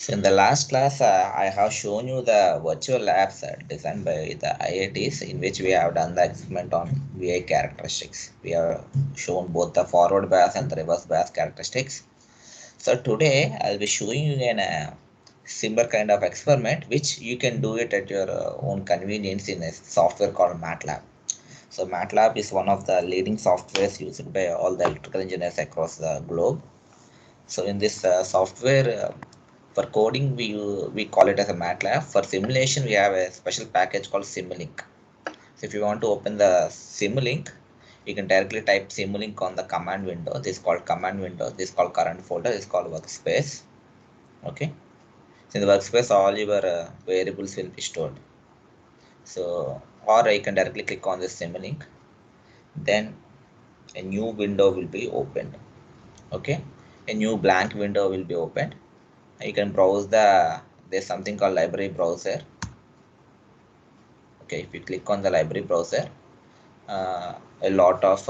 So in the last class, I have shown you the virtual labs designed by the IITs in which we have done the experiment on VI characteristics. We have shown both the forward bias and the reverse bias characteristics. So today I'll be showing you an similar kind of experiment which you can do it at your own convenience in a software called MATLAB. So MATLAB is one of the leading softwares used by all the electrical engineers across the globe. So in this software, for coding, we call it as a MATLAB. For simulation, we have a special package called Simulink. So if you want to open the Simulink, you can directly type Simulink on the command window. This is called command window. This is called current folder. This is called workspace. Okay. So in the workspace, all your variables will be stored. So, or you can directly click on this Simulink. Then a new window will be opened. Okay. A new blank window will be opened. You can browse there's something called library browser. Okay, if you click on the library browser, a lot of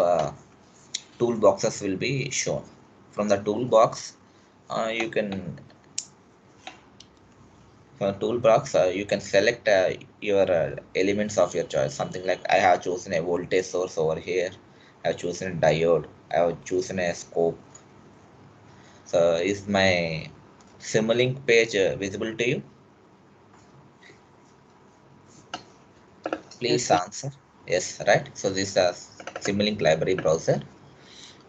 toolboxes will be shown. From the toolbox, you can from the toolbox you can select your elements of your choice. Something like I have chosen a voltage source over here. I have chosen a diode. I have chosen a scope. So is my Simulink page visible to you? Yes, Please sir. answer. Yes, right. So this is a Simulink library browser.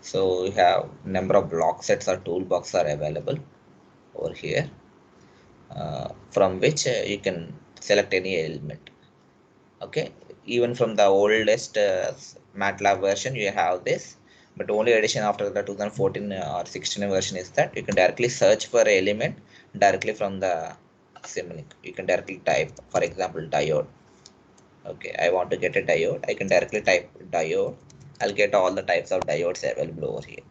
So we have number of block sets or toolbox are available over here, from which you can select any element. Okay, even from the oldest MATLAB version, you have this, but only addition after the 2014 or 16 version is that you can directly search for element directly from the Simulink. You can directly type, for example, diode. Okay, I want to get a diode. I can directly type diode. I'll get all the types of diodes available over here.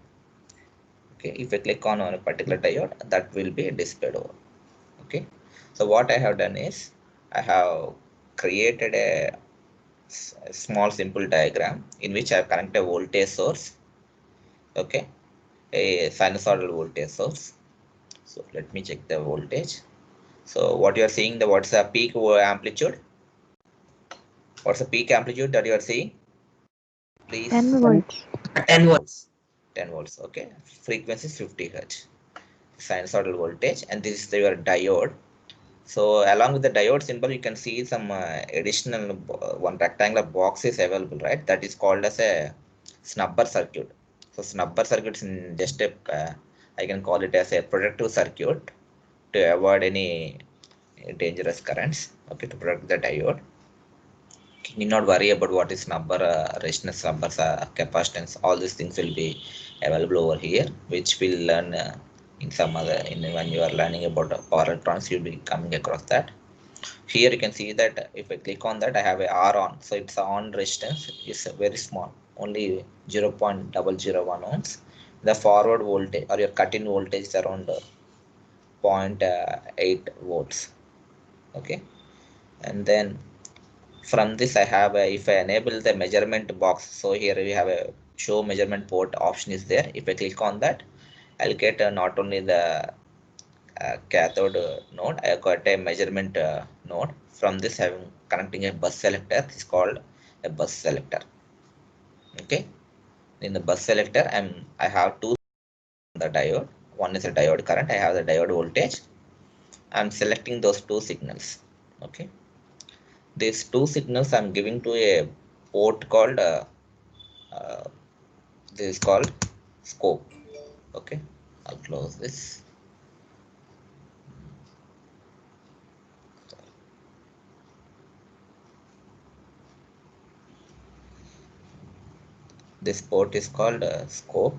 Okay, if I click on a particular diode, that will be displayed over. Okay, so what I have done is I have created a small simple diagram in which I have connected a voltage source. Okay, a sinusoidal voltage source. So let me check the voltage. So what you are seeing, the what's the peak amplitude? What's the peak amplitude that you are seeing? 10 Please. 10, volts. 10 volts. 10 volts. Okay, frequency is 50 hertz. Sinusoidal voltage, and this is your diode. So along with the diode symbol, you can see some additional one rectangular box is available, right? That is called as a snubber circuit. So snubber circuit is just a, I can call it as a protective circuit to avoid any dangerous currents. Okay, to protect the diode. You need not worry about what is snubber, resistance, numbers, capacitance. All these things will be available over here, which we'll learn in some other. When you are learning about power electronics, you'll be coming across that. Here you can see that if I click on that, I have a R on. So it's on resistance is very small, only 0.001 ohms. The forward voltage or your cut-in voltage is around zero point 0.8 volts. Okay, and then from this I have if I enable the measurement box. So here we have a show measurement port option is there. If I click on that, I'll get not only the cathode node, I got a measurement node. From this I'm connecting a bus selector. It's called a bus selector. Okay, in the bus selector I have two the diode. One is a diode current. I have the diode voltage. I'm selecting those two signals. Okay, these two signals I'm giving to a port called uh, this is called scope. Okay, I'll close this. This port is called scope.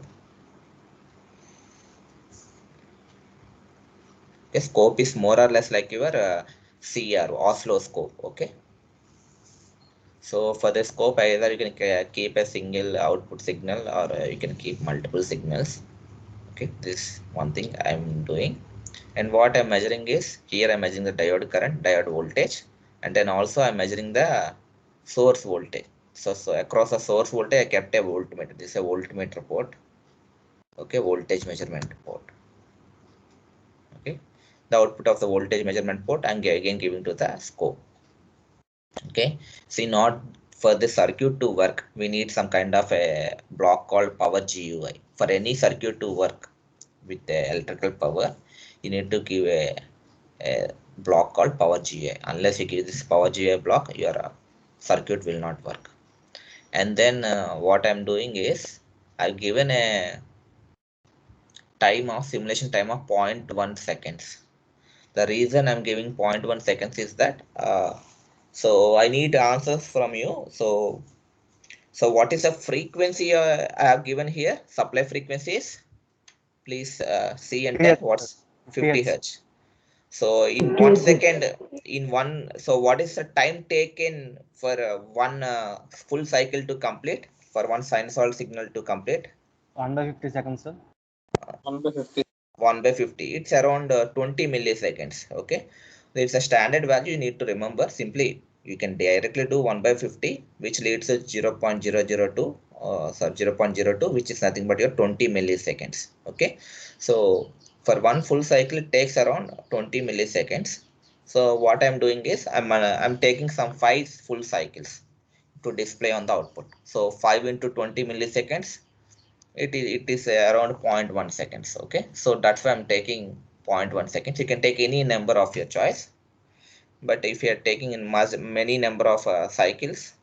A scope is more or less like your CR oscilloscope. Okay, so for the scope, either you can keep a single output signal or you can keep multiple signals. Okay, this one thing I'm doing. And what I'm measuring is here I'm measuring the diode current, diode voltage, and then also I'm measuring the source voltage. So across the source voltage I kept a voltmeter. This is a voltmeter port. Okay, voltage measurement port. Okay, the output of the voltage measurement port, I'm again giving to the scope. Okay, see, not for the circuit to work, we need some kind of a block called power GUI. For any circuit to work with the electrical power, you need to give a block called power GUI. Unless you give this power GUI block, your circuit will not work. And then what I'm doing is I've given a simulation time of 0.1 seconds. The reason I'm giving 0.1 seconds is that so I need answers from you. So what is the frequency I have given here? Supply frequencies. Please see and 50 tell hertz, sir. what's 50 50 hertz. hertz. So in 50 1 hertz. second, so what is the time taken for one full cycle to complete, for one sinusoidal signal to complete? 1 by 50 seconds, sir. 1 by 50. 1 by 50. It's around 20 milliseconds. Okay. It's a standard value you need to remember. Simply, you can directly do 1 by 50, which leads to 0.002, 0.02, which is nothing but your 20 milliseconds. Okay. So for one full cycle, it takes around 20 milliseconds. So what I'm doing is I'm taking some 5 full cycles to display on the output. So 5 into 20 milliseconds, it is around 0.1 seconds. Okay, so that's why I'm taking 0.1 seconds. You can take any number of your choice, but if you are taking in many number of cycles,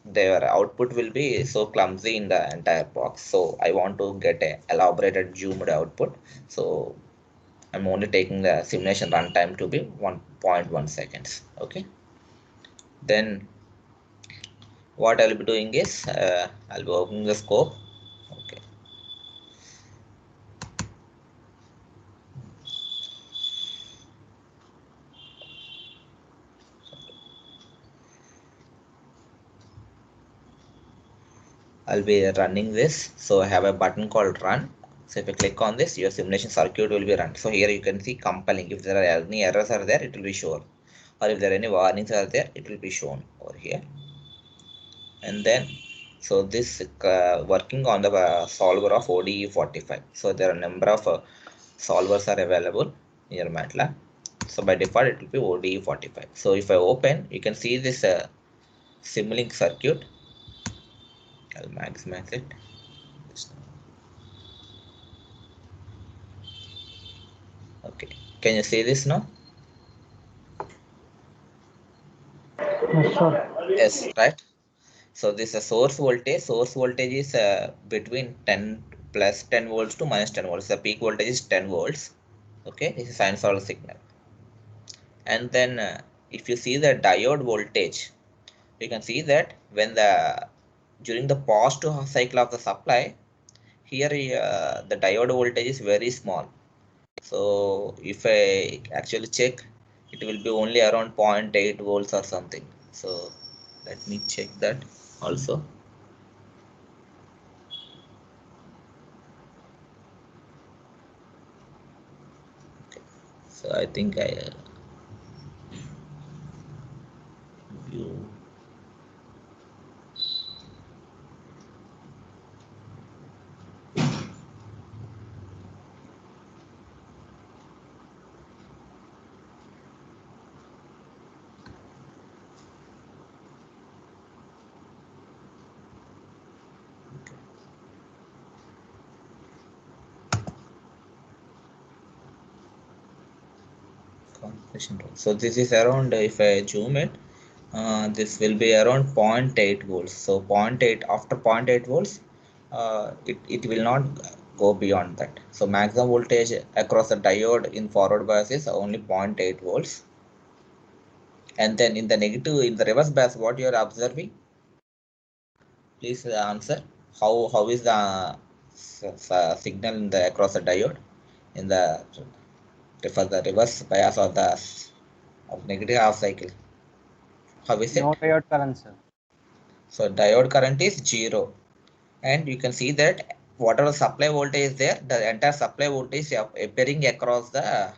their output will be so clumsy in the entire box. So I want to get a elaborated zoomed output, so I'm only taking the simulation runtime to be 1.1 seconds. Okay, then what I'll be doing is I'll be opening the scope. Okay, I'll be running this. So I have a button called run. So if I click on this, your simulation circuit will be run. So here you can see compelling. If there are any errors are there, it will be shown. Or if there are any warnings are there, it will be shown over here. And then, so this working on the solver of ODE45. So there are a number of solvers are available in your MATLAB. So by default, it will be ODE45. So if I open, you can see this Simulink circuit. I'll maximize it. Okay, can you see this now? Yes, sir. Yes, right. So this is a source voltage. Source voltage is between 10 plus 10 volts to minus 10 volts. The peak voltage is 10 volts. Okay, this is sinusoidal signal. And then if you see the diode voltage, you can see that when during the positive half cycle of the supply, here the diode voltage is very small. So if I actually check, it will be only around 0.8 volts or something. So let me check that also. So I think I view. So this is around, if I zoom it, this will be around 0.8 volts. So 0.8, after 0.8 volts, it will not go beyond that. So maximum voltage across the diode in forward bias is only 0.8 volts. And then in the reverse bias, what you are observing? Please answer. How is the signal in the across the diode in the for the reverse bias of negative half cycle? How is No it? diode current, sir. So diode current is 0, and you can see that whatever supply voltage is there, the entire supply voltage is appearing across the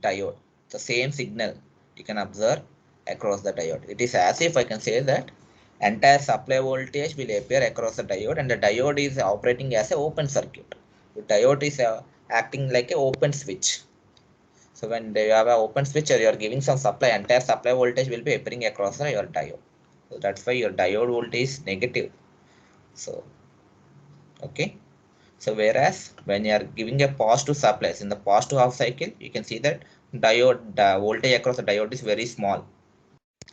diode. The same signal you can observe across the diode. It is as if I can say that entire supply voltage will appear across the diode, and the diode is operating as an open circuit. The diode is acting like an open switch. So when you have an open switch or you are giving some supply, entire supply voltage will be appearing across your diode. So that's why your diode voltage is negative. So okay. So whereas when you are giving a positive supplies in the positive half cycle, you can see that the voltage across the diode is very small.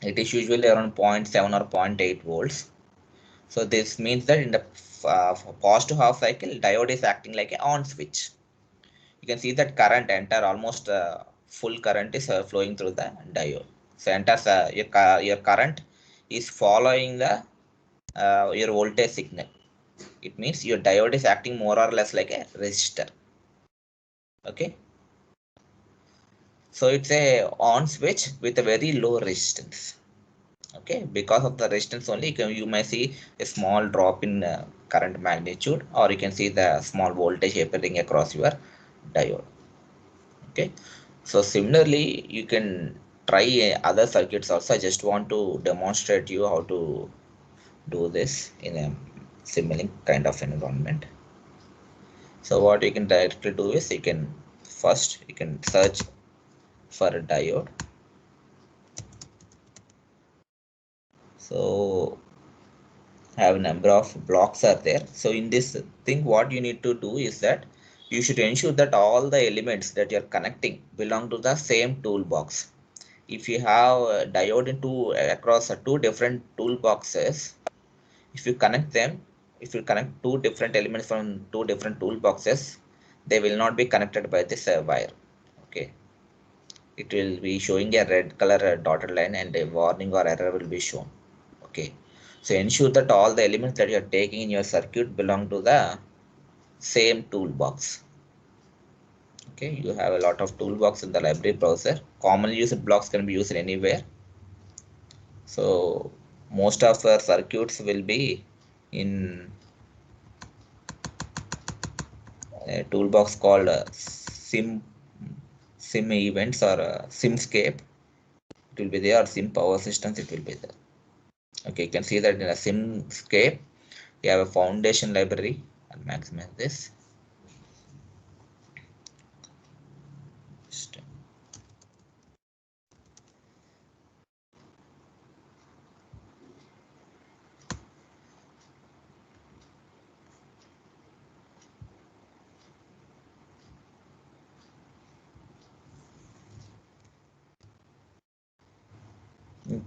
It is usually around 0.7 or 0.8 volts. So this means that in the positive half cycle, diode is acting like an on switch. You can see that current enter almost full current is flowing through the diode. So enters your current is following the your voltage signal. It means your diode is acting more or less like a resistor. Okay. So it's a on switch with a very low resistance. Okay, because of the resistance only you may see a small drop in current magnitude, or you can see the small voltage appearing across your diode. Okay, so similarly you can try other circuits also. I just want to demonstrate you how to do this in a Simulink kind of environment. So what you can directly do is you can search for a diode. So have number of blocks are there. So in this thing, what you need to do is that you should ensure that all the elements that you're connecting belong to the same toolbox. If you have a diode into across two different toolboxes, if you connect them, if you connect two different elements from two different toolboxes, they will not be connected by this wire. Okay, it will be showing a red color dotted line, and a warning or error will be shown. Okay, so ensure that all the elements that you are taking in your circuit belong to the same toolbox. Okay, you have a lot of toolbox in the library browser. Commonly used blocks can be used anywhere. So most of our circuits will be in a toolbox called sim events or simscape. It will be there, or sim power systems, it will be there. Okay, you can see that in a simscape you have a foundation library. I'll maximize this.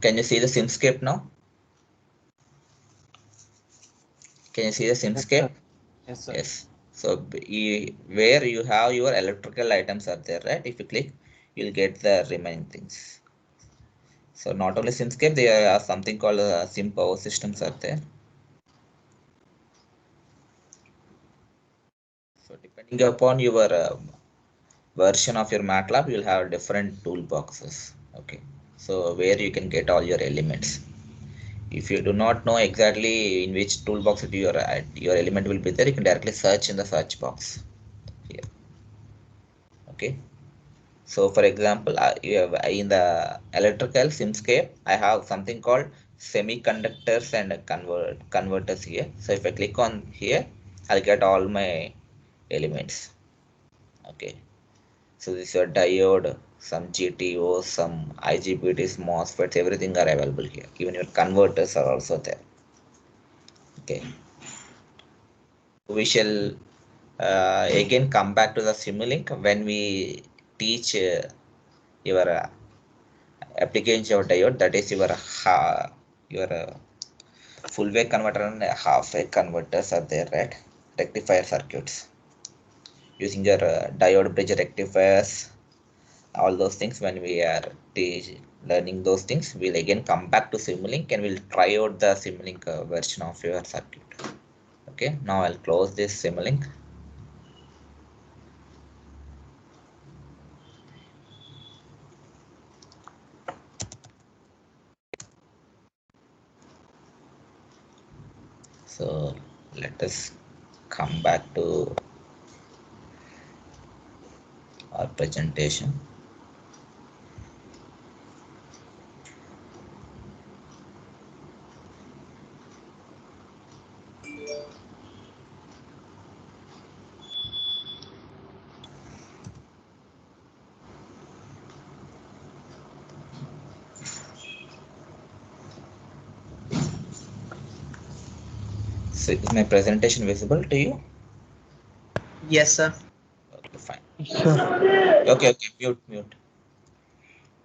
Can you see the simscape now? Can you see the Yes, simscape? sir. Yes, sir. Yes. So where you have your electrical items are there, right? If you click, you'll get the remaining things. So not only simscape, there are something called sim power systems are there. So depending upon your version of your MATLAB, you'll have different toolboxes. Okay. So where you can get all your elements. If you do not know exactly in which toolbox your element will be there, you can directly search in the search box here. Okay. So for example, you have in the electrical simscape, I have something called semiconductors and converters here. So if I click on here, I'll get all my elements. Okay. So this is your diode, some GTO, some IGBTs, MOSFETs, everything are available here. Even your converters are also there. Okay. We shall again come back to the Simulink when we teach your application of diode, that is your full wave converter and half wave converters are there, right? Rectifier circuits using your diode bridge rectifiers, all those things. When we are learning those things, we'll again come back to Simulink and we'll try out the Simulink version of your circuit. Okay, now I'll close this Simulink. So let us come back to our presentation. So is my presentation visible to you? Yes, sir. Okay, fine. Sure. Okay, mute.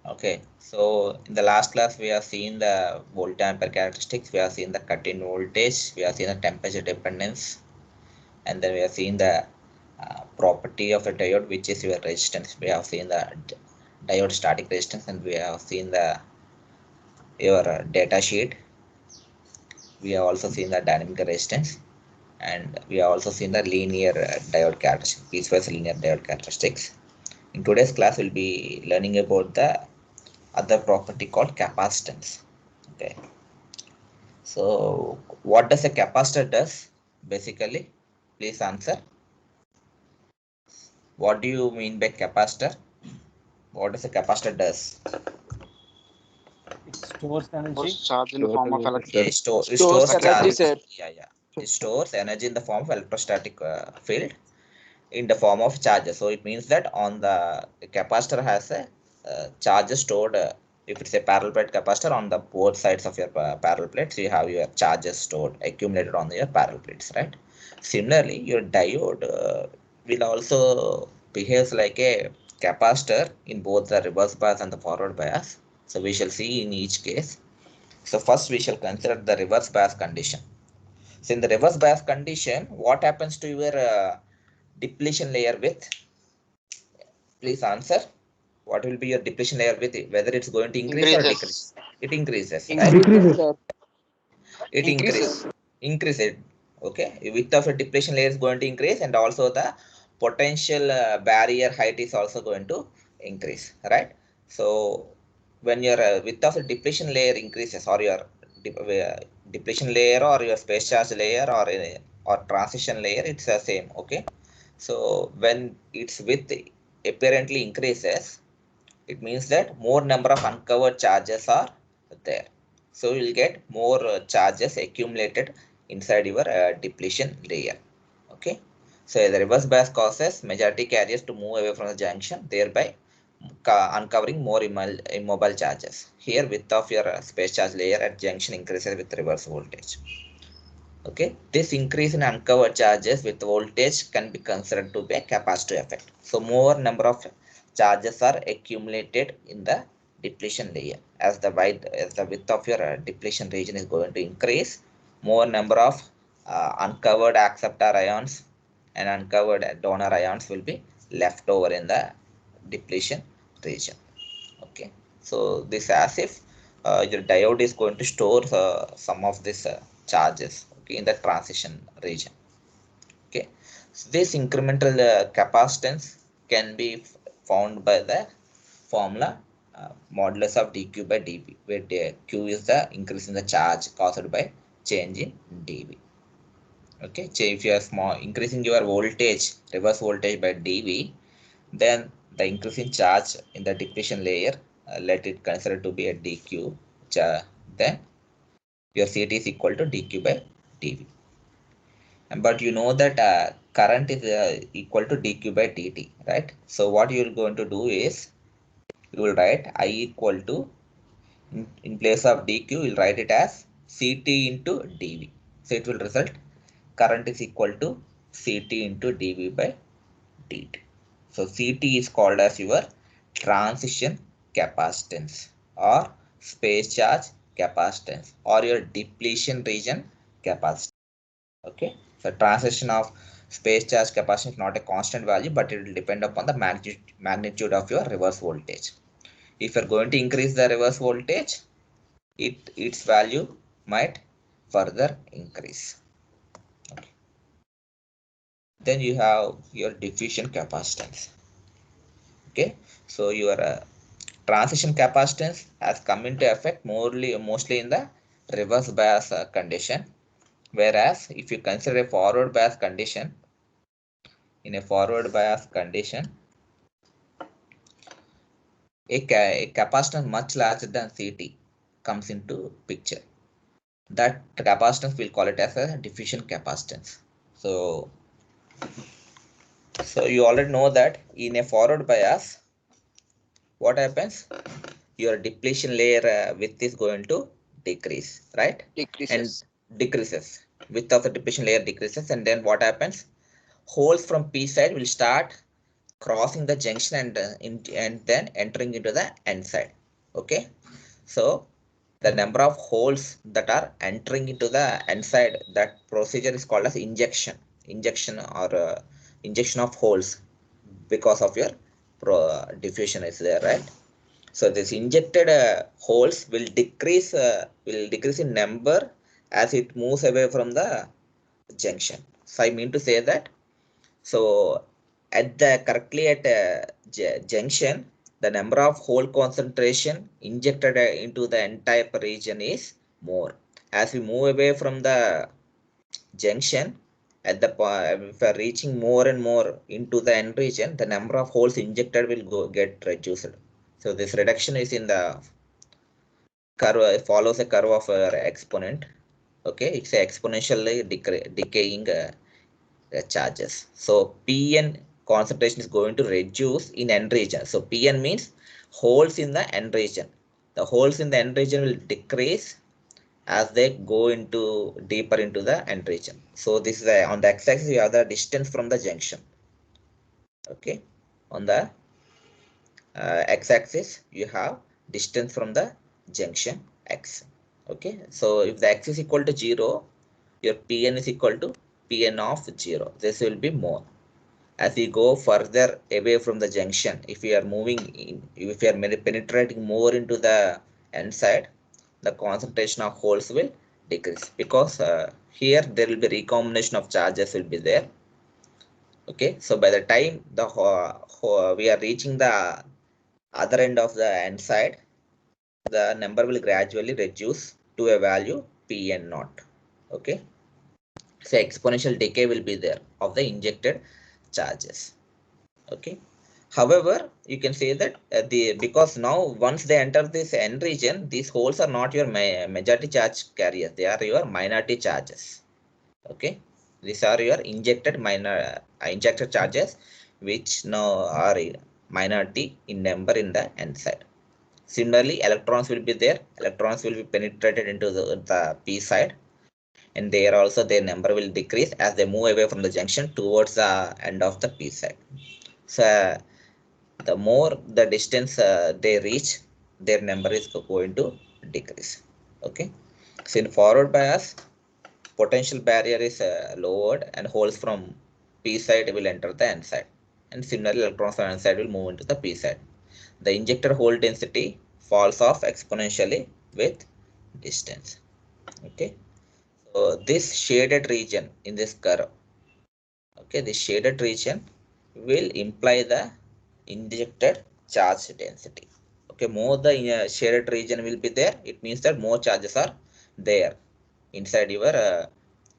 Okay, so in the last class we have seen the volt ampere characteristics, we have seen the cut-in voltage, we have seen the temperature dependence, and then we have seen the property of a diode, which is your resistance. We have seen the diode static resistance, and we have seen the your data sheet. We have also seen the dynamic resistance, and we have also seen the linear diode characteristics, piecewise linear diode characteristics. In today's class, we'll be learning about the other property called capacitance. Okay, so what does a capacitor does basically? Please answer. What do you mean by capacitor? What does a capacitor does? It stores energy. Stores charge in the form of Yeah, it stores stores energy, charge. sir. Yeah. It stores energy in the form of electrostatic field in the form of charges. So it means that on the capacitor has a charges stored. If it's a parallel plate capacitor, on the both sides of your parallel plates, you have your charges stored, accumulated on your parallel plates, right? Similarly, your diode will also behaves like a capacitor in both the reverse bias and the forward bias. So we shall see in each case. So first we shall consider the reverse bias condition. So in the reverse bias condition, what happens to your depletion layer width? Please answer. What will be your depletion layer width? Whether it's going to increase or decrease? It increases, right? Decreases. Sir. It increases. Okay, width of a depletion layer is going to increase, and also the potential barrier height is also going to increase, right? So when your width of the depletion layer increases, or your depletion layer or your space charge layer or transition layer, it's the same. Okay, so when its width apparently increases, it means that more number of uncovered charges are there. So you will get more charges accumulated inside your depletion layer. Okay. So the reverse bias causes majority carriers to move away from the junction, thereby uncovering more immobile charges. Here width of your space charge layer at junction increases with reverse voltage. Okay, this increase in uncovered charges with voltage can be considered to be a capacitive effect. So more number of charges are accumulated in the depletion layer. As the width of your depletion region is going to increase, more number of uncovered acceptor ions and uncovered donor ions will be left over in the depletion region. Okay, so this as if your diode is going to store some of these charges, okay, in the transition region. Okay, so this incremental capacitance can be found by the formula modulus of dq by dv, where q is the increase in the charge caused by change in dv. Okay, so if you are increasing your voltage, reverse voltage by dv, then the increase in charge in the depletion layer, let it consider to be a dq, then your CT is equal to dq by dv. But you know that current is equal to dq by dt, right? So what you are going to do is, you will write I equal to, in place of dq, you will write it as CT into dv. So it will result current is equal to CT into dv by dt. So CT is called as your transition capacitance or space charge capacitance or your depletion region capacitance. Okay, so transition of space charge capacitance is not a constant value, but it will depend upon the magnitude of your reverse voltage. If you're going to increase the reverse voltage, its value might further increase. Okay. Then you have your diffusion capacitance. Okay, so your transition capacitance has come into effect mostly in the reverse bias condition, whereas if you consider a forward bias condition, in a forward bias condition, a capacitance much larger than CT comes into picture. That capacitance, we'll call it as a diffusion capacitance. So you already know that in a forward bias, what happens? Your depletion layer width is going to decrease, right? And decreases. width of the depletion layer decreases, and then what happens? Holes from P side will start crossing the junction and then entering into the N side. Okay, so the number of holes that are entering into the N side, that procedure is called as injection or injection of holes, because of your diffusion is there, right? So this injected holes will decrease in number as it moves away from the junction. So I mean to say that, so at the correctly at junction, the number of hole concentration injected into the entire region is more. As we move away from the junction, at the if we are reaching more and more into the end region, the number of holes injected will get reduced. So this reduction is in the curve, it follows a curve of exponent. Okay, it's a exponentially decaying charges. So Pn concentration is going to reduce in N region. So Pn means holes in the N region. The holes in the N region will decrease as they go into deeper into the N region. So this is on the x-axis you have the distance from the junction. Okay, on the x-axis you have distance from the junction x. Okay, so if the x is equal to 0, your Pn is equal to Pn of 0. This will be more. As we go further away from the junction, if we are moving in, if we are penetrating more into the N side, the concentration of holes will decrease, because here there will be recombination of charges will be there. Okay, so by the time the we are reaching the other end of the N side, the number will gradually reduce to a value Pn naught. Okay, so exponential decay will be there of the injected charges. Okay, however, you can say that because now once they enter this N region, these holes are not your majority charge carriers, they are your minority charges. Okay, these are your injected charges, which now are minority in number in the N side. Similarly, electrons will be there. Electrons will be penetrated into the P side, and there also their number will decrease as they move away from the junction towards the end of the P side. So the more the distance they reach, their number is going to decrease. Okay, so in forward bias, potential barrier is lowered and holes from P side will enter the N side, and similarly electrons from N side will move into the P side. The injected hole density falls off exponentially with distance. Okay, so this shaded region in this curve, okay, this shaded region will imply the injected charge density. Okay, more the shaded region will be there, it means that more charges are there inside your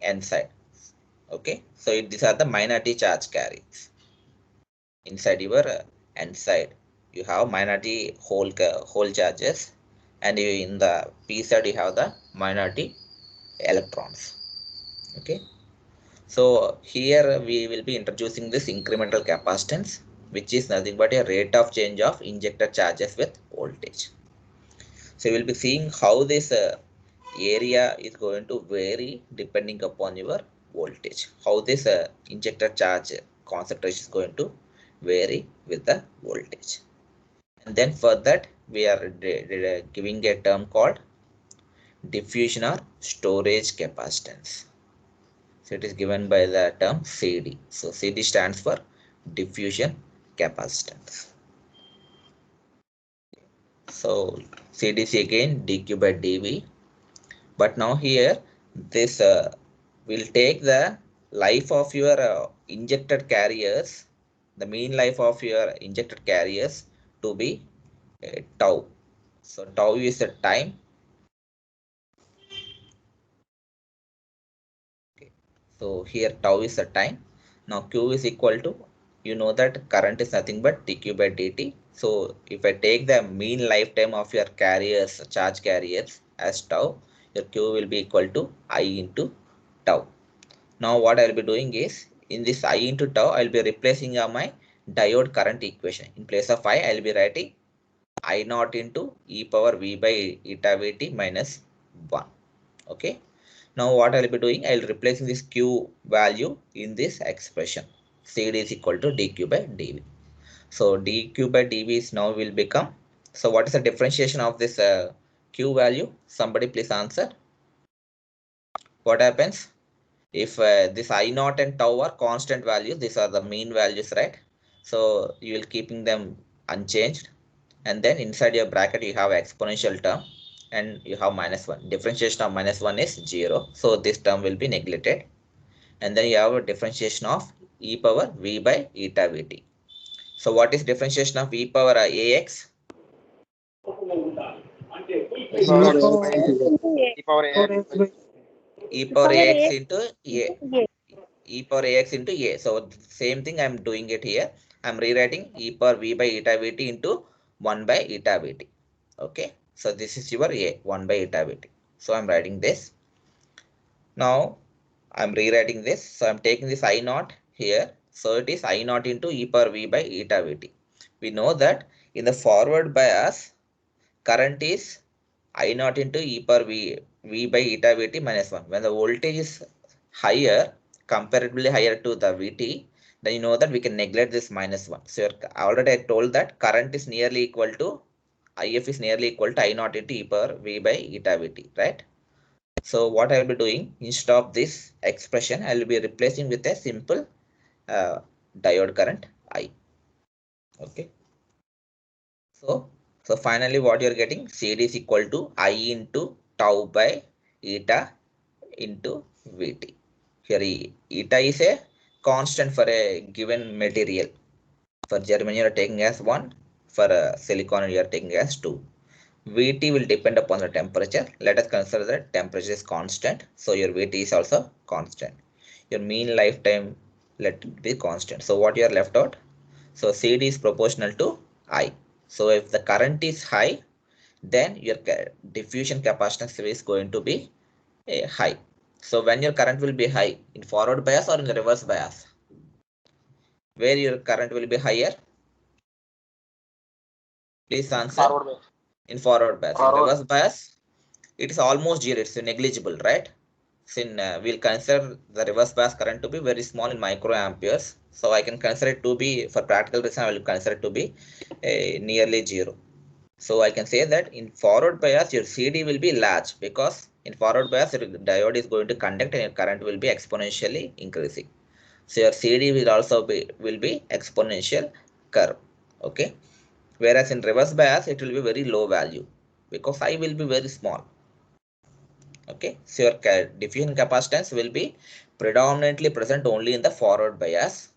N side. Okay, so these are the minority charge carriers inside your N side. You have minority whole charges, and in the P side you have the minority electrons. Okay, so here we will be introducing this incremental capacitance, which is nothing but a rate of change of injector charges with voltage. So we will be seeing how this area is going to vary depending upon your voltage, how this injector charge concentration is going to vary with the voltage. And then for that we are giving a term called diffusion or storage capacitance. So it is given by the term CD. So CD stands for diffusion capacitance. So CDC again dq by dV. But now here this will take the life of your injected carriers, the mean life of your injected carriers to be tau. So tau is the time. Okay. So here tau is the time. Now Q is equal to, you know that current is nothing but dq by dt. So if I take the mean lifetime of your carriers, charge carriers as tau, your Q will be equal to I into tau. Now what I'll be doing is, in this I into tau, I'll be replacing my diode current equation. In place of I, I'll be writing I naught into e power v by eta vt minus 1. Okay. Now what I'll be doing, I'll replacing this Q value in this expression. CD is equal to dQ by dV. So dQ by dV is now will become, so what is the differentiation of this Q value? Somebody please answer. What happens if this I naught and tau are constant values? These are the mean values, right? So you will keeping them unchanged, and then inside your bracket you have exponential term and you have -1. Differentiation of -1 is 0, so this term will be neglected, and then you have a differentiation of e power v by eta vt. So what is differentiation of e power ax? E power x by e power ax by E power ax into a. E power ax into a. So same thing I'm doing it here. I'm rewriting e power v by eta vt into 1 by eta vt. Okay. So this is your a, 1 by eta vt. So I'm writing this. Now I'm rewriting this. So I'm taking this I naught here. So it is I naught into e power v by eta vt. We know that in the forward bias, current is I naught into e power v by eta vt minus 1. When the voltage is higher, comparatively higher to the vt, then you know that we can neglect this minus 1. So already I told that current is nearly equal to, if is nearly equal to I naught into e power v by eta vt, right? So what I will be doing, instead of this expression, I will be replacing with a simple diode current I. Okay. So finally what you are getting, CD is equal to I into tau by eta into Vt. Here eta is a constant for a given material. For germanium you are taking as 1, for silicon you are taking as 2. Vt will depend upon the temperature. Let us consider that temperature is constant, so your Vt is also constant. Your mean lifetime, let it be constant. So what you are left out? So CD is proportional to I. So if the current is high, then your diffusion capacitance is going to be high. So when your current will be high, in forward bias or in the reverse bias? Where your current will be higher? Please answer. forward bias. In forward bias. In Forward. reverse bias, it is almost zero. It's negligible, right? Since we'll consider the reverse bias current to be very small in microamperes. So I can consider it to be, for practical reason, I will consider it to be nearly zero. So I can say that in forward bias, your CD will be large, because in forward bias, your diode is going to conduct and your current will be exponentially increasing. So your CD will also be exponential curve. Okay. Whereas in reverse bias, it will be very low value, because I will be very small. Okay. So your diffusion capacitance will be predominantly present only in the forward bias,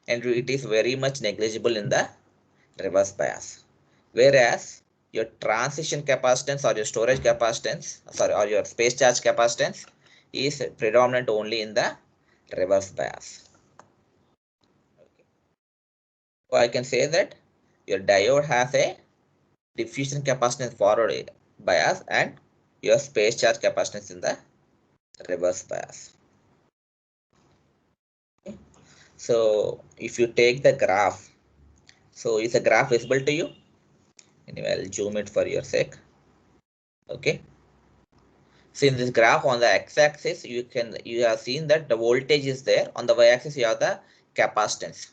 and it is very much negligible in the reverse bias. Whereas your transition capacitance or your storage capacitance, or your space charge capacitance is predominant only in the reverse bias. Okay. So I can say that your diode has a diffusion capacitance forward bias and your space charge capacitance in the reverse bias. Okay. So if you take the graph, so is the graph visible to you? Anyway, I'll zoom it for your sake. Okay. So in this graph, on the x-axis, you have seen that the voltage is there. On the y-axis, you have the capacitance.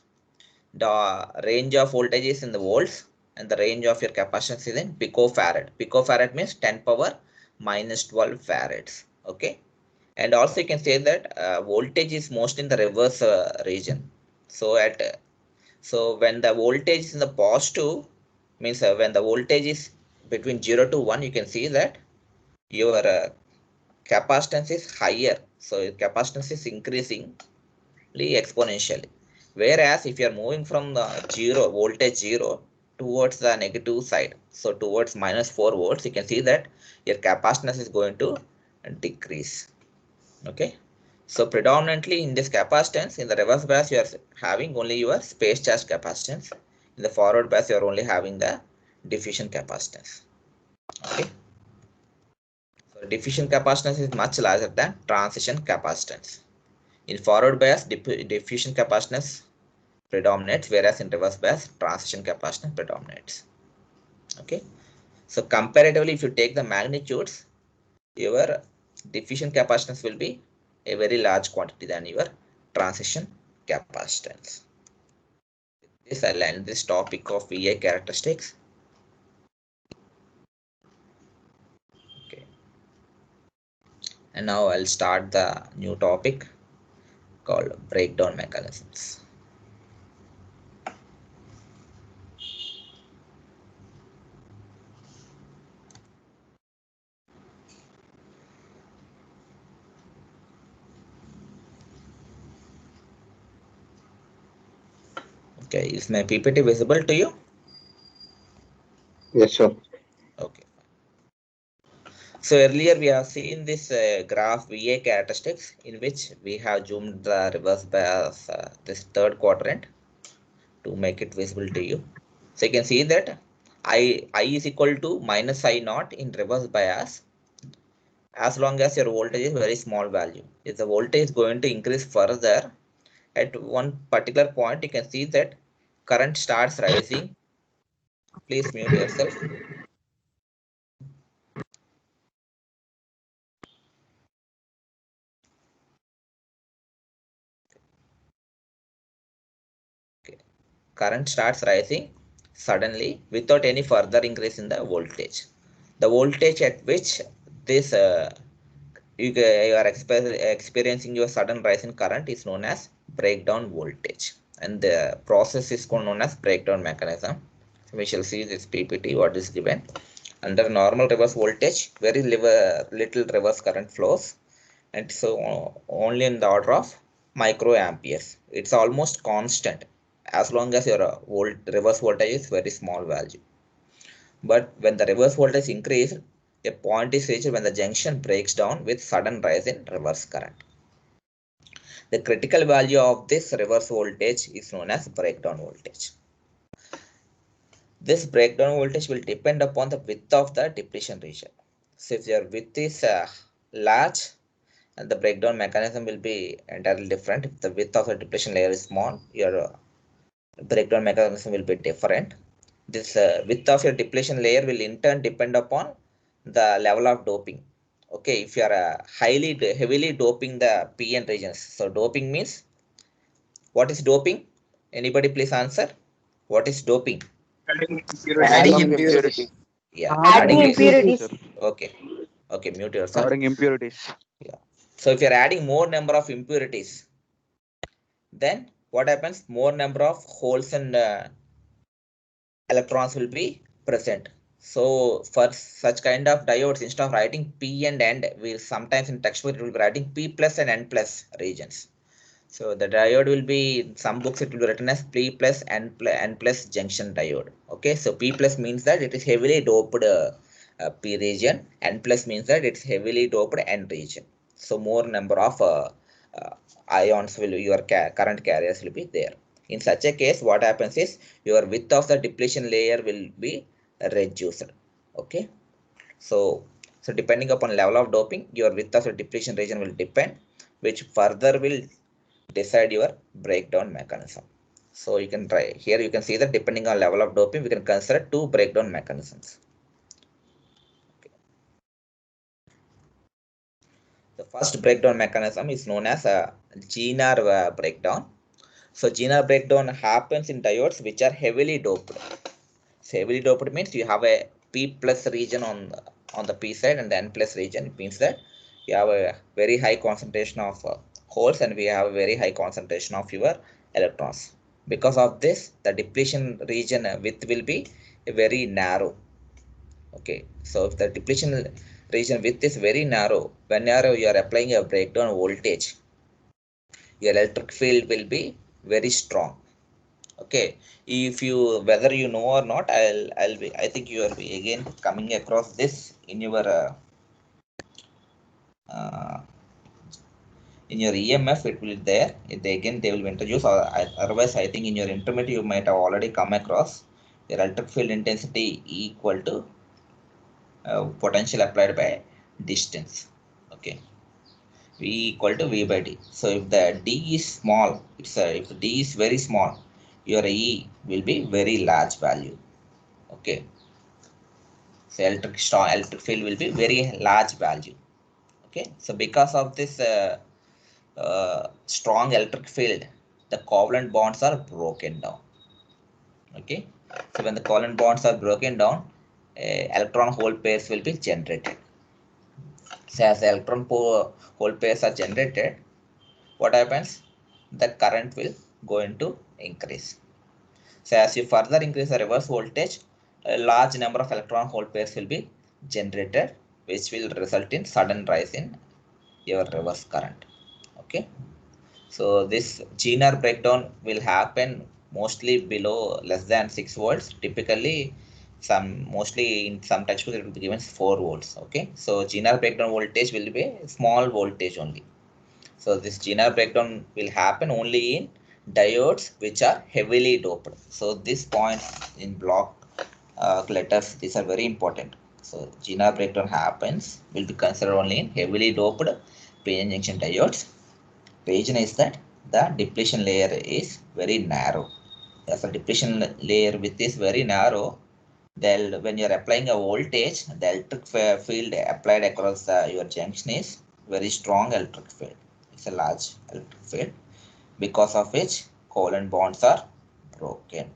The range of voltage is in the volts, and the range of your capacitance is in picofarad. Picofarad means 10 power minus 12 farads. Okay. And also you can say that voltage is mostly in the reverse region. So when the voltage is in the positive, means when the voltage is between 0 to 1, you can see that your capacitance is higher. So capacitance is increasing exponentially. Whereas if you are moving from the voltage 0 towards the negative side, so towards -4 volts, you can see that your capacitance is going to decrease. Okay. So predominantly in this capacitance, in the reverse bias, you are having only your space charge capacitance. In the forward bias, you are only having the diffusion capacitance. Okay. So diffusion capacitance is much larger than transition capacitance. In forward bias, diffusion capacitance predominates, whereas in reverse bias, transition capacitance predominates. Okay. So comparatively, if you take the magnitudes, your diffusion capacitance will be a very large quantity than your transition capacitance. This I'll end this topic of VI characteristics. Okay. And now I'll start the new topic called breakdown mechanisms. Okay, is my PPT visible to you? Yes, sir. Okay. So earlier we have seen this graph VA characteristics in which we have zoomed the reverse bias this third quadrant to make it visible to you. So you can see that I is equal to minus I naught in reverse bias as long as your voltage is very small value. If the voltage is going to increase further, at one particular point you can see that current starts rising. Please mute yourself. Okay. Current starts rising suddenly without any further increase in the voltage. The voltage at which this you are experiencing your sudden rise in current is known as breakdown voltage, and the process is known as breakdown mechanism. We shall see this PPT what is given. Under normal reverse voltage, very little reverse current flows, and so only in the order of microamperes. It's almost constant as long as your reverse voltage is very small value. But when the reverse voltage increases, a point is reached when the junction breaks down with sudden rise in reverse current. The critical value of this reverse voltage is known as breakdown voltage. This breakdown voltage will depend upon the width of the depletion region. So if your width is large, and the breakdown mechanism will be entirely different. If the width of the depletion layer is small, your breakdown mechanism will be different. This width of your depletion layer will in turn depend upon the level of doping. Okay, if you are heavily doping the PN regions. So doping means, what is doping? Anybody please answer. What is doping? Adding impurities. Yeah, Adding impurities. sir. Okay. Okay, mute yourself. Adding impurities. Yeah. So if you're adding more number of impurities, then what happens? More number of holes and electrons will be present. So for such kind of diodes, instead of writing P and N, we'll sometimes in textbook it will be writing P plus and N plus regions. So the diode will be, in some books it will be written as P plus N plus junction diode. Okay, so P plus means that it is heavily doped P region, N plus means that it's heavily doped N region. So more number of ions will, your current carriers will be there. In such a case, what happens is your width of the depletion layer will be reduced. Okay, so depending upon level of doping, your width of the depletion region will depend, which further will decide your breakdown mechanism. So you can try here, you can see that depending on level of doping, we can consider two breakdown mechanisms. Okay. The first breakdown mechanism is known as a Zener breakdown. So Zener breakdown happens in diodes which are heavily doped. So heavily doped means you have a P plus region on the P side and the N plus region. It means that you have a very high concentration of holes and we have a very high concentration of your electrons. Because of this, the depletion region width will be very narrow. Okay, so if the depletion region width is very narrow, whenever you are applying a breakdown voltage, your electric field will be very strong. Okay, if you, whether you know or not, I think you are again coming across this in your uh, EMF. It will there. Again they will introduce, or otherwise I think in your intermediate you might have already come across your electric field intensity equal to potential applied by distance. Okay, V equal to V by D. So if the D is small, if D is very small, your E will be very large value. Okay, so electric field will be very large value. Okay, Okay, so because of this strong electric field, the covalent bonds are broken down. Okay, so when the covalent bonds are broken down, electron hole pairs will be generated. So as the hole pairs are generated, what happens? The current will going to increase. So as you further increase the reverse voltage, a large number of electron hole pairs will be generated, which will result in sudden rise in your reverse current. Okay, so this Zener breakdown will happen mostly below less than 6 volts. Typically, mostly in some textbooks it will be given 4 volts. Okay, so Zener breakdown voltage will be a small voltage only. So this Zener breakdown will happen only in diodes which are heavily doped. So this point in block letters, these are very important. So Zener breakdown happens will be considered only in heavily doped p-n junction diodes. Reason is that the depletion layer is very narrow. As a depletion layer with is very narrow, when you're applying a voltage, the electric field applied across your junction is very strong electric field. It's a large electric field, because of which covalent bonds are broken.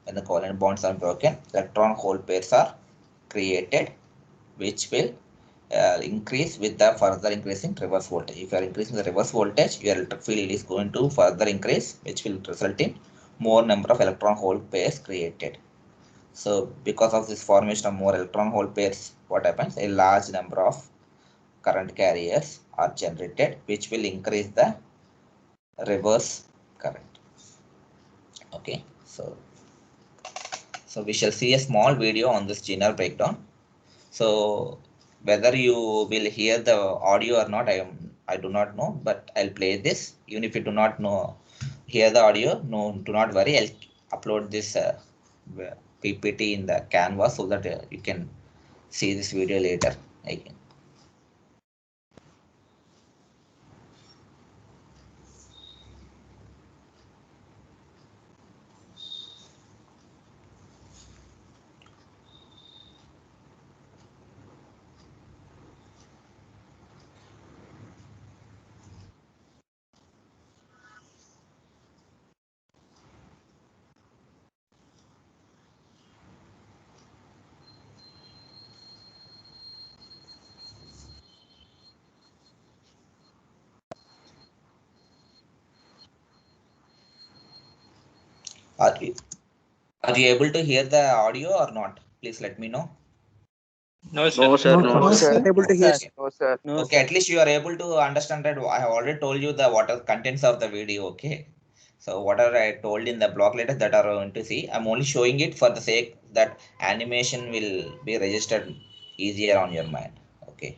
When the covalent bonds are broken, electron hole pairs are created, which will increase with the further increasing reverse voltage. If you are increasing the reverse voltage, your electric field is going to further increase, which will result in more number of electron hole pairs created. So because of this formation of more electron hole pairs, what happens? A large number of current carriers are generated, which will increase the reverse current. Okay, so we shall see a small video on this Zener breakdown. So whether you will hear the audio or not, I do not know, but I'll play this. Even if you do not know, hear the audio, no, do not worry. I'll upload this PPT in the Canvas so that you can see this video later. Again. Are you, are you able to hear the audio or not? Please let me know. No, sir. No, No, sir. sir. Able to hear. Okay. No, sir. No, Okay, sir. at least you are able to understand that I have already told you the what are contents of the video. Okay, so whatever I told in the block letters that are going to see, I'm only showing it for the sake that animation will be registered easier on your mind. Okay.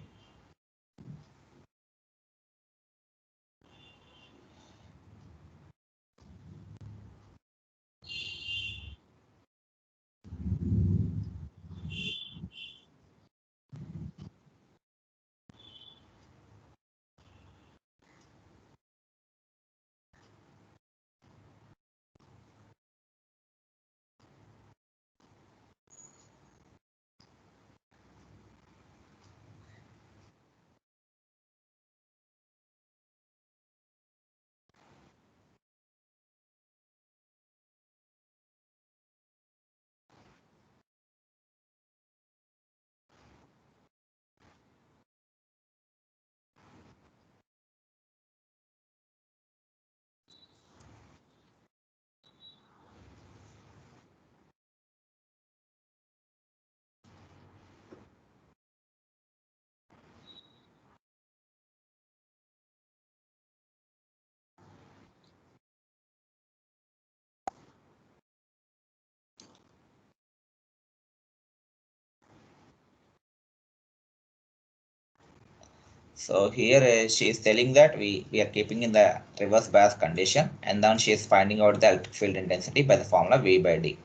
So here she is telling that we are keeping in the reverse bias condition, and then she is finding out the electric field intensity by the formula V by D.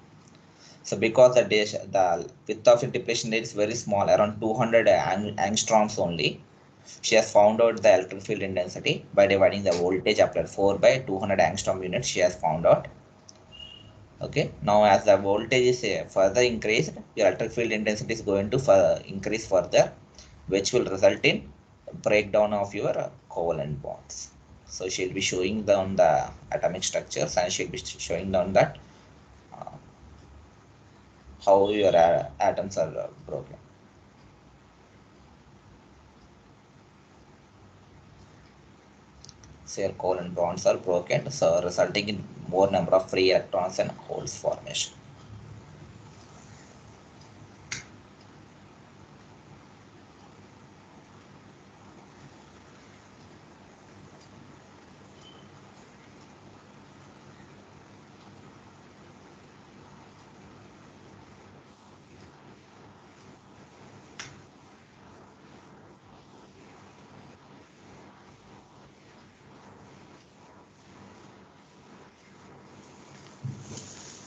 So because the width of the depletion rate is very small, around 200 angstroms only, she has found out the electric field intensity by dividing the voltage applied 4 by 200 angstrom units. She has found out. Okay, now as the voltage is further increased, your electric field intensity is going to increase further, which will result in breakdown of your covalent bonds. So she'll be showing down the atomic structures, and she'll be showing down that how your atoms are broken. So your covalent bonds are broken, so resulting in more number of free electrons and holes formation.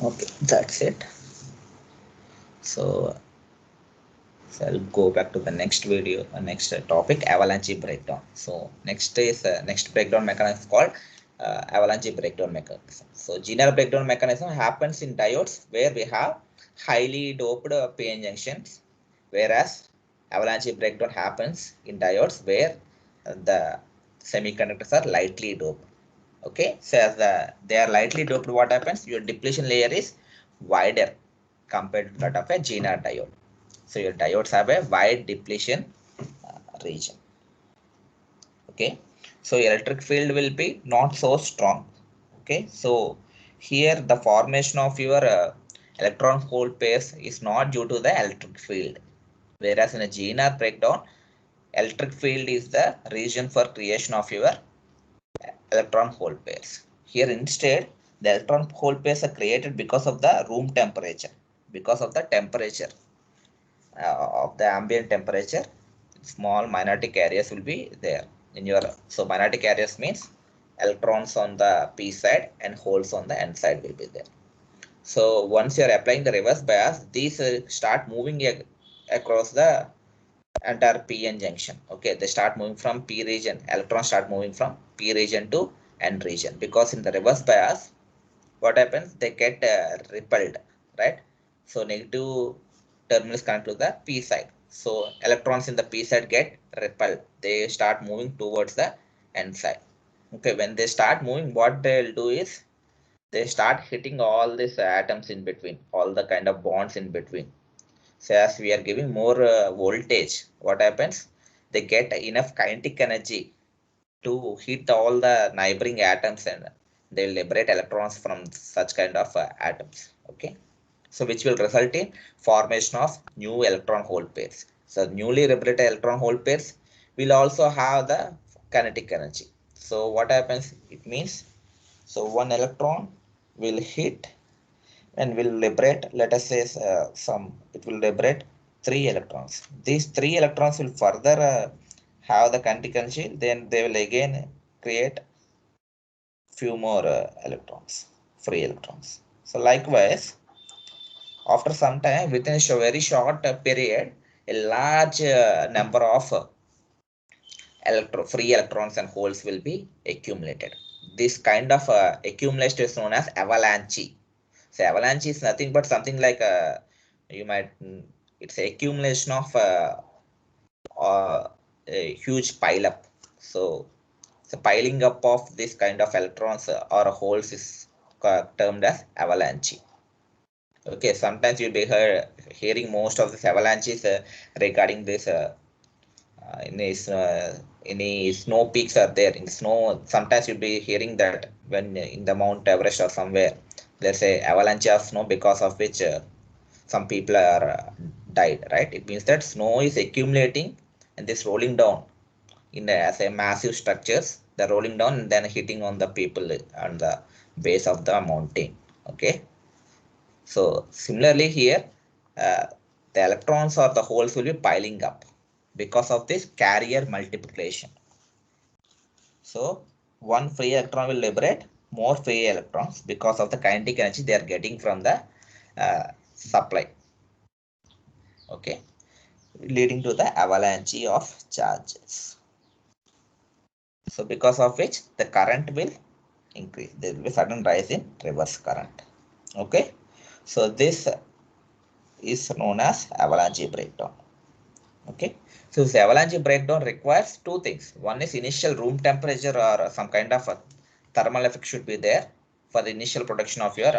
Okay, that's it. So I'll go back to the next video, next topic, avalanche breakdown. So next is next breakdown mechanism called avalanche breakdown mechanism. So general breakdown mechanism happens in diodes where we have highly doped p-n junctions, whereas avalanche breakdown happens in diodes where the semiconductors are lightly doped. Okay, so as they are lightly doped, what happens? Your depletion layer is wider compared to that of a GNR diode. So your diodes have a wide depletion region. Okay, so electric field will be not so strong. Okay, so here the formation of your electron hole pairs is not due to the electric field, whereas in a GNR breakdown, electric field is the region for creation of your electron hole pairs. Here instead, the electron hole pairs are created because of the room temperature, because of the temperature of the ambient temperature. Small minority carriers will be there in your, so minority carriers means electrons on the p side and holes on the n side will be there. So once you are applying the reverse bias, these start moving across the entire p-n junction. Okay, they start moving from p region, electrons start moving from p region to n region, because in the reverse bias what happens, they get repelled, right? So negative terminals connect to the p side, so electrons in the p side get repelled, they start moving towards the n side. Okay, when they start moving, what they'll do is they start hitting all these atoms in between, all the kind of bonds in between. So as we are giving more voltage, what happens, they get enough kinetic energy to hit all the neighboring atoms, and they liberate electrons from such kind of atoms. Okay, so which will result in formation of new electron hole pairs. So newly liberated electron hole pairs will also have the kinetic energy. So what happens, it means, so one electron will hit and will liberate, let us say it will liberate 3 electrons. These 3 electrons will further have the kinetic energy, then they will again create few more electrons, free electrons. So likewise, after some time, within a very short period, a large number of free electrons and holes will be accumulated. This kind of accumulation is known as avalanche. So avalanche is nothing but something like you might it's accumulation of a huge pile up. So the piling up of this kind of electrons or holes is termed as avalanche. Okay, sometimes you'll be hearing most of these avalanches regarding this any snow peaks are there in the snow. Sometimes you'll be hearing that when in the Mount Everest or somewhere, there's a avalanche of snow because of which some people are died, right? It means that snow is accumulating and this rolling down in as a massive structures. They're rolling down and then hitting on the people on the base of the mountain. Okay, so similarly here, uh, the electrons or the holes will be piling up because of this carrier multiplication. So one free electron will liberate more free electrons because of the kinetic energy they are getting from the supply. Okay, leading to the avalanche of charges. So because of which the current will increase, there will be sudden rise in reverse current. Okay, so this is known as avalanche breakdown. Okay, so this avalanche breakdown requires two things. One is initial room temperature or some kind of a thermal effect should be there for the initial production of your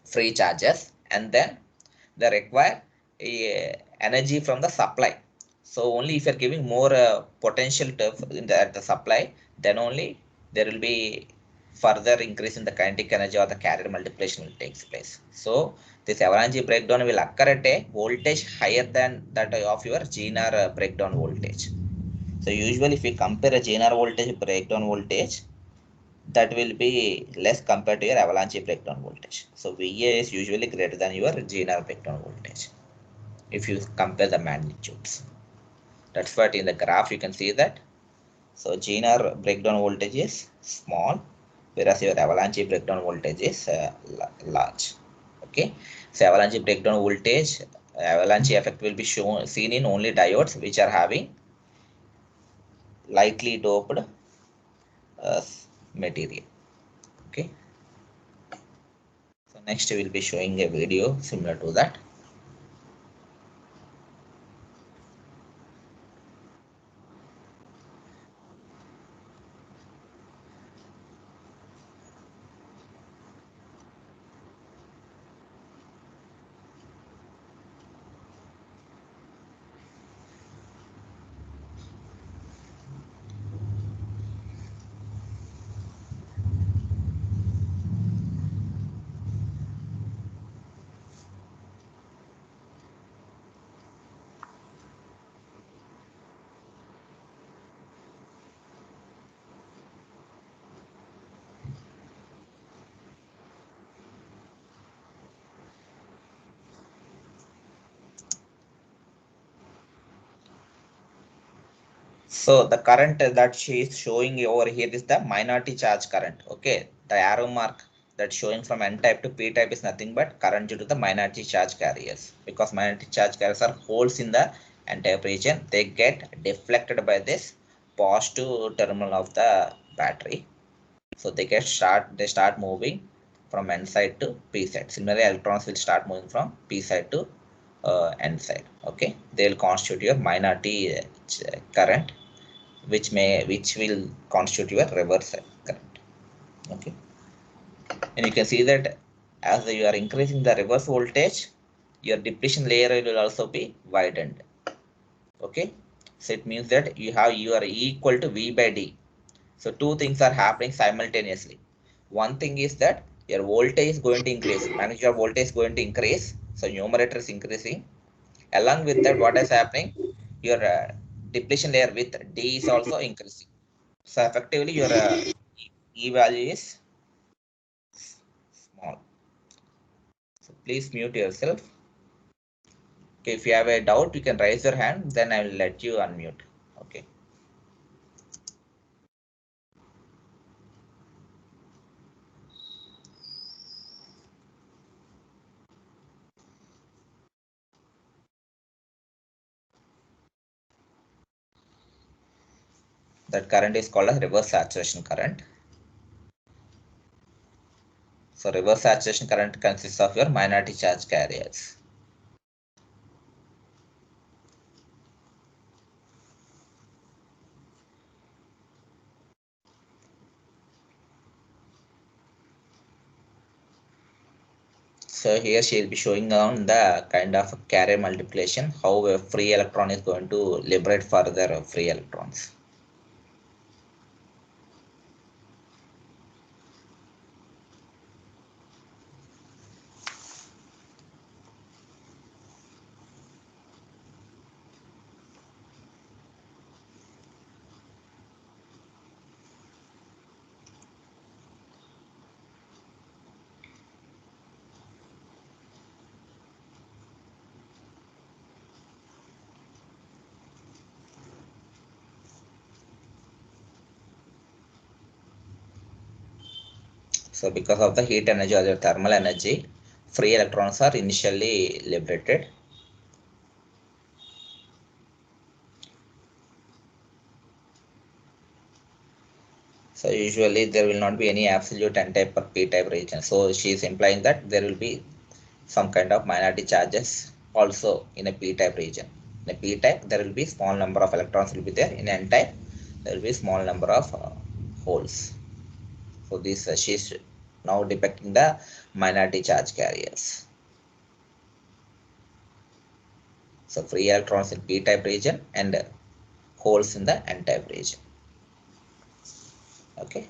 free charges, and then they require energy from the supply. So only if you're giving more potential at the supply, then only there will be further increase in the kinetic energy or the carrier multiplication will take place. So this avalanche breakdown will occur at a voltage higher than that of your GNR breakdown voltage. So usually if we compare a GNR voltage breakdown voltage, that will be less compared to your avalanche breakdown voltage. So VA is usually greater than your GNR breakdown voltage if you compare the magnitudes. That's what in the graph you can see that. So GNR breakdown voltage is small, whereas your avalanche breakdown voltage is large. Okay, so avalanche breakdown voltage, avalanche effect will be seen in only diodes which are having lightly doped uh, material. Okay, so next we will be showing a video similar to that. So the current that she is showing over here is the minority charge current. Okay, the arrow mark that showing from N type to P type is nothing but current due to the minority charge carriers. Because minority charge carriers are holes in the N type region, they get deflected by this positive terminal of the battery. So they start moving from N side to P side. Similarly, electrons will start moving from P side to N side. Okay, they will constitute your minority current, which will constitute your reverse current. Okay, and you can see that as you are increasing the reverse voltage, your depletion layer will also be widened. Okay, so it means that you are equal to V by D. So two things are happening simultaneously. One thing is that your voltage is going to increase, and your voltage is going to increase, so numerator is increasing. Along with that, what is happening, your depletion layer with D is also increasing. So effectively your E value is small. So please mute yourself. Okay, if you have a doubt, you can raise your hand, then I will let you unmute. Okay. That current is called as reverse saturation current. So reverse saturation current consists of your minority charge carriers. So here she will be showing on the kind of carrier multiplication, how a free electron is going to liberate further free electrons. So because of the heat energy or the thermal energy, free electrons are initially liberated. So usually there will not be any absolute N type or P type region. So she is implying that there will be some kind of minority charges also in a P type region. In a p-type, there will be small number of electrons will be there. In n-type, there will be small number of holes. So this she's now depicting the minority charge carriers. So free electrons in p-type region and holes in the n-type region. Okay.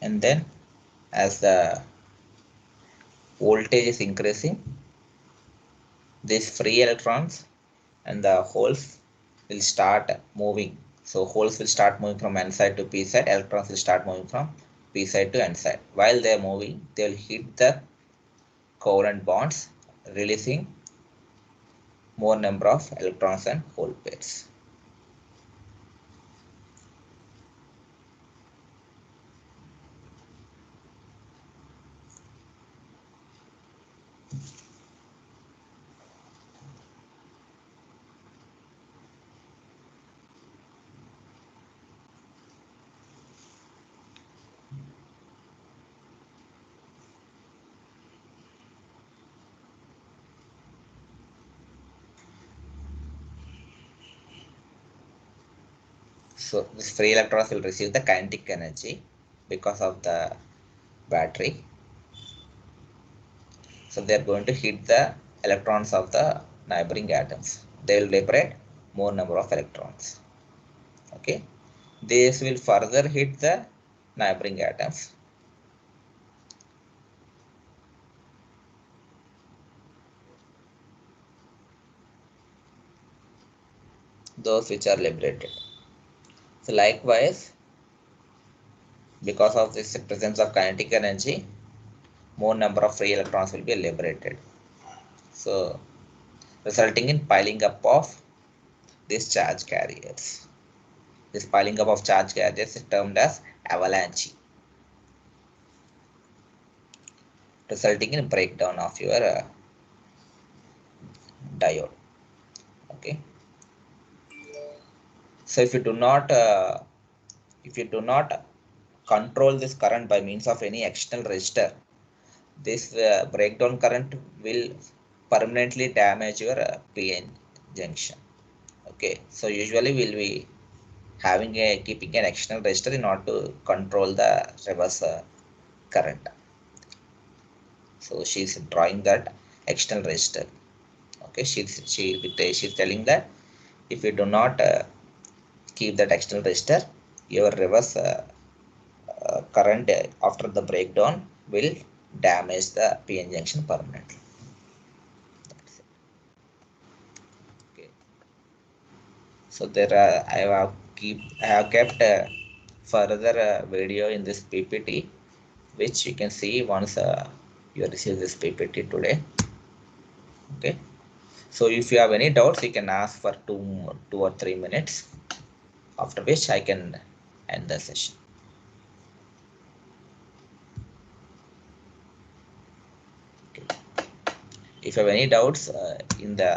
And then as the voltage is increasing, these free electrons and the holes will start moving. So holes will start moving from n side to p side, electrons will start moving from p side to n side. While they are moving, they will hit the covalent bonds, releasing more number of electrons and hole pairs. So this free electrons will receive the kinetic energy because of the battery. So they are going to hit the electrons of the neighboring atoms. They will liberate more number of electrons. Okay. This will further hit the neighboring atoms. Those which are liberated. So likewise, because of this presence of kinetic energy, more number of free electrons will be liberated. So resulting in piling up of these charge carriers. This piling up of charge carriers is termed as avalanche, resulting in breakdown of your diode. Okay. So if you do not control this current by means of any external resistor, this breakdown current will permanently damage your PN junction. Okay, so usually we'll be keeping an external resistor in order to control the reverse current. So she's drawing that external resistor. Okay, she's telling that if you do not keep that external resistor, your reverse current after the breakdown will damage the PN junction permanently. That's it. Okay. So there are I have kept further video in this PPT, which you can see once you receive this PPT today. Okay. So if you have any doubts, you can ask for 2 or 3 minutes, after which I can end the session. Okay. If you have any doubts in the